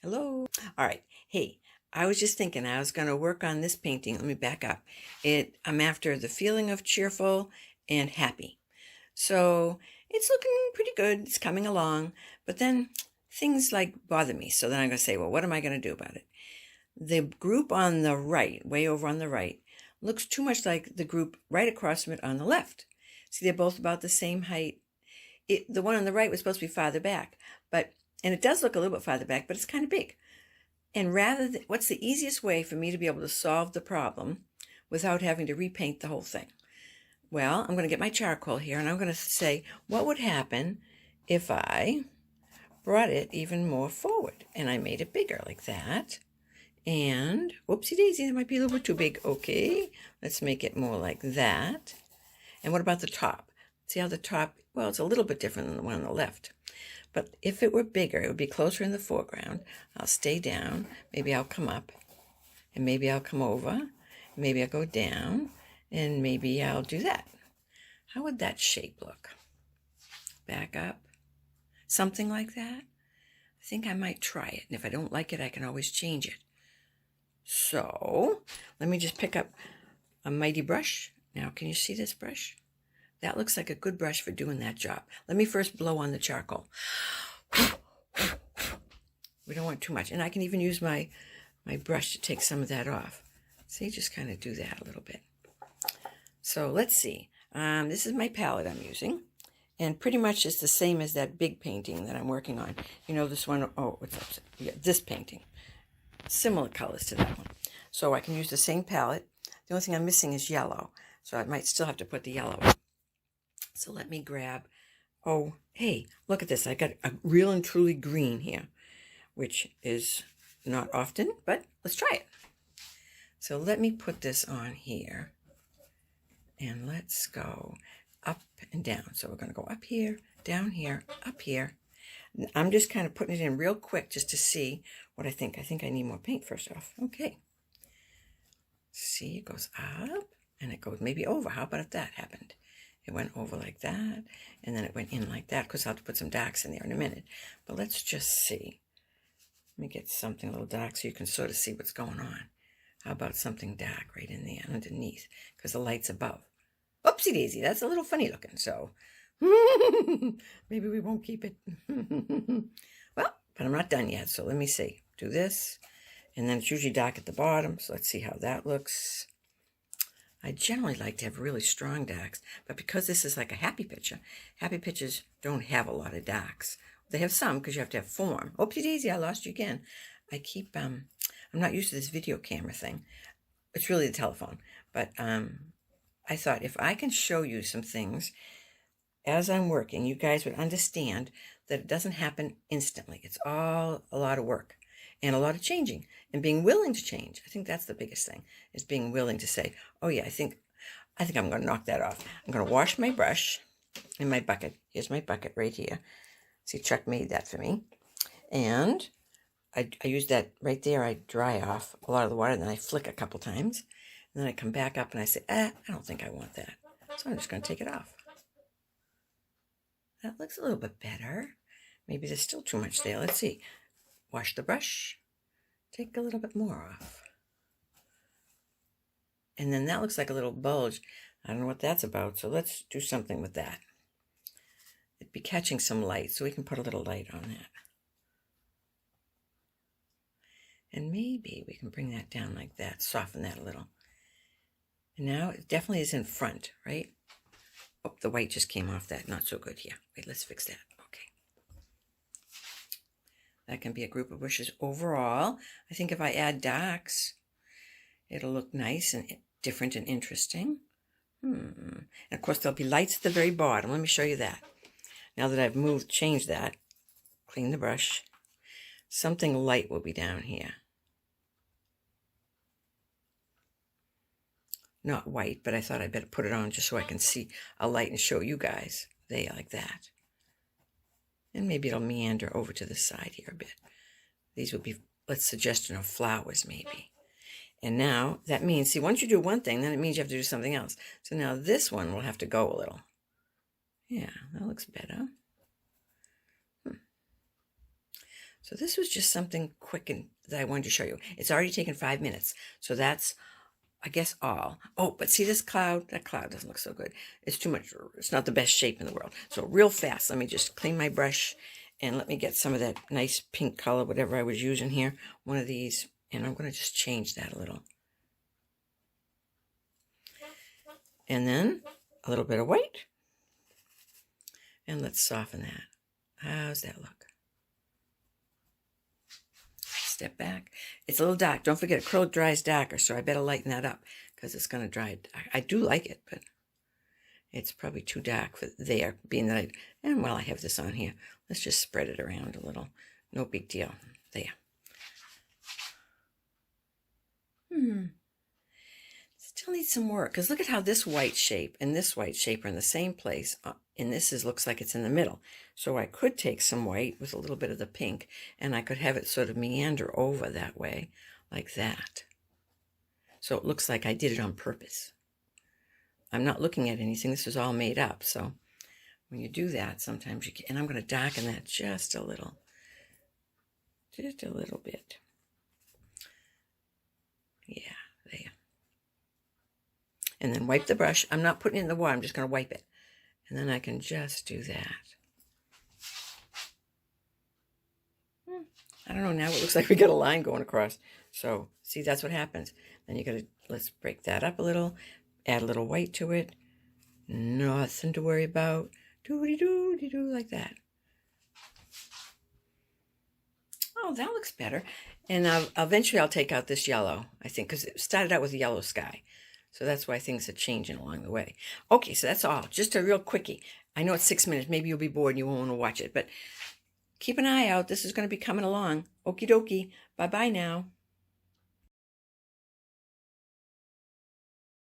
Hello. All right. Hey, I was just thinking I was going to work on this painting. Let me back up. I'm after the feeling of cheerful and happy. So it's looking pretty good. It's coming along. But then things like bother me. So then I'm going to say, well, what am I going to do about it? The group on the right, way over on the right, looks too much like the group right across from it on the left. See, they're both about the same height. The one on the right was supposed to be farther back, and it does look a little bit farther back, but it's kind of big. And what's the easiest way for me to be able to solve the problem without having to repaint the whole thing? Well, I'm going to get my charcoal here, and I'm going to say, what would happen if I brought it even more forward? And I made it bigger like that. And whoopsie daisy, that might be a little bit too big. Okay, let's make it more like that. And what about the top? See how the top, well, it's a little bit different than the one on the left. But if it were bigger, it would be closer in the foreground. I'll stay down. Maybe I'll come up. And maybe I'll come over. Maybe I'll go down. And maybe I'll do that. How would that shape look? Back up. Something like that. I think I might try it. And if I don't like it, I can always change it. So let me just pick up a mighty brush. Now, can you see this brush? That looks like a good brush for doing that job. Let me first blow on the charcoal. We don't want too much. And I can even use my brush to take some of that off. See, just kind of do that a little bit. So let's see. This is my palette I'm using. And pretty much it's the same as that big painting that I'm working on. You know, this one, oh, what's up? Yeah, this painting. Similar colors to that one. So I can use the same palette. The only thing I'm missing is yellow. So I might still have to put the yellow in. So let me grab, oh, hey, look at this. I got a real and truly green here, which is not often, but let's try it. So let me put this on here, and let's go up and down. So we're going to go up here, down here, up here. I'm just kind of putting it in real quick just to see what I think. I think I need more paint first off. Okay. See, it goes up, and it goes maybe over. How about if that happened? It went over like that, and then it went in like that, because I'll have to put some darks in there in a minute. But let's just see. Let me get something a little dark so you can sort of see what's going on. How about something dark right in there underneath, because the light's above. Oopsie daisy, that's a little funny looking, so maybe we won't keep it. Well, but I'm not done yet, so let me see. Do this, and then it's usually dark at the bottom, so let's see how that looks. I generally like to have really strong darks, but because this is like a happy pictures don't have a lot of darks. They have some because you have to have form. Oopsie daisy, I lost you again. I'm not used to this video camera thing. It's really the telephone, but I thought if I can show you some things as I'm working, you guys would understand that it doesn't happen instantly. It's all a lot of work and a lot of changing and being willing to change. I think that's the biggest thing, is being willing to say, oh yeah, I think I'm going to knock that off. I'm going to wash my brush in my bucket. Here's my bucket right here. See, Chuck made that for me. And I use that right there. I dry off a lot of the water, and then I flick a couple times. And then I come back up and I say, I don't think I want that. So I'm just going to take it off. That looks a little bit better. Maybe there's still too much there. Let's see. Wash the brush. Take a little bit more off. And then that looks like a little bulge. I don't know what that's about, so let's do something with that. It'd be catching some light, so we can put a little light on that. And maybe we can bring that down like that, soften that a little. And now it definitely is in front, right? Oh, the white just came off that. Not so good here. Wait, let's fix that. Okay. That can be a group of bushes overall. I think if I add darks, it'll look nice and different and interesting. And of course, there'll be lights at the very bottom. Let me show you that. Now that I've changed that, clean the brush, something light will be down here. Not white, but I thought I'd better put it on just so I can see a light and show you guys. They like that. And maybe it'll meander over to the side here a bit. These would be, let's suggestion of flowers maybe. And now that means, see, once you do one thing, then it means you have to do something else. So now this one will have to go a little. Yeah, that looks better. So this was just something quick and that I wanted to show you. It's already taken 5 minutes. So that's, I guess, all. Oh, but see this cloud? That cloud doesn't look so good. It's too much. It's not the best shape in the world. So real fast, let me just clean my brush and let me get some of that nice pink color, whatever I was using here. One of these, and I'm going to just change that a little. And then a little bit of white. And let's soften that. How's that look? Step back. It's a little dark. Don't forget, acrylic dries darker, so I better lighten that up because it's going to dry. I do like it, but it's probably too dark for there, being that and while I have this on here, let's just spread it around a little. No big deal. There. Still needs some work, because look at how this white shape and this white shape are in the same place, and this looks like it's in the middle. So I could take some white with a little bit of the pink, and I could have it sort of meander over that way, like that. So it looks like I did it on purpose. I'm not looking at anything. This is all made up. So when you do that, sometimes you can, and I'm going to darken that just a little. Just a little bit. Yeah, there. And then wipe the brush. I'm not putting it in the water. I'm just going to wipe it. And then I can just do that. I don't know. Now it looks like we got a line going across. So, see, that's what happens. Then you got to, let's break that up a little. Add a little white to it. Nothing to worry about. Doo-dee-doo-dee-doo, like that. Oh, that looks better. And eventually I'll take out this yellow, I think, because it started out with a yellow sky. So that's why things are changing along the way. Okay, so that's all. Just a real quickie. I know it's 6 minutes. Maybe you'll be bored and you won't want to watch it. But keep an eye out. This is going to be coming along. Okie dokie. Bye-bye now.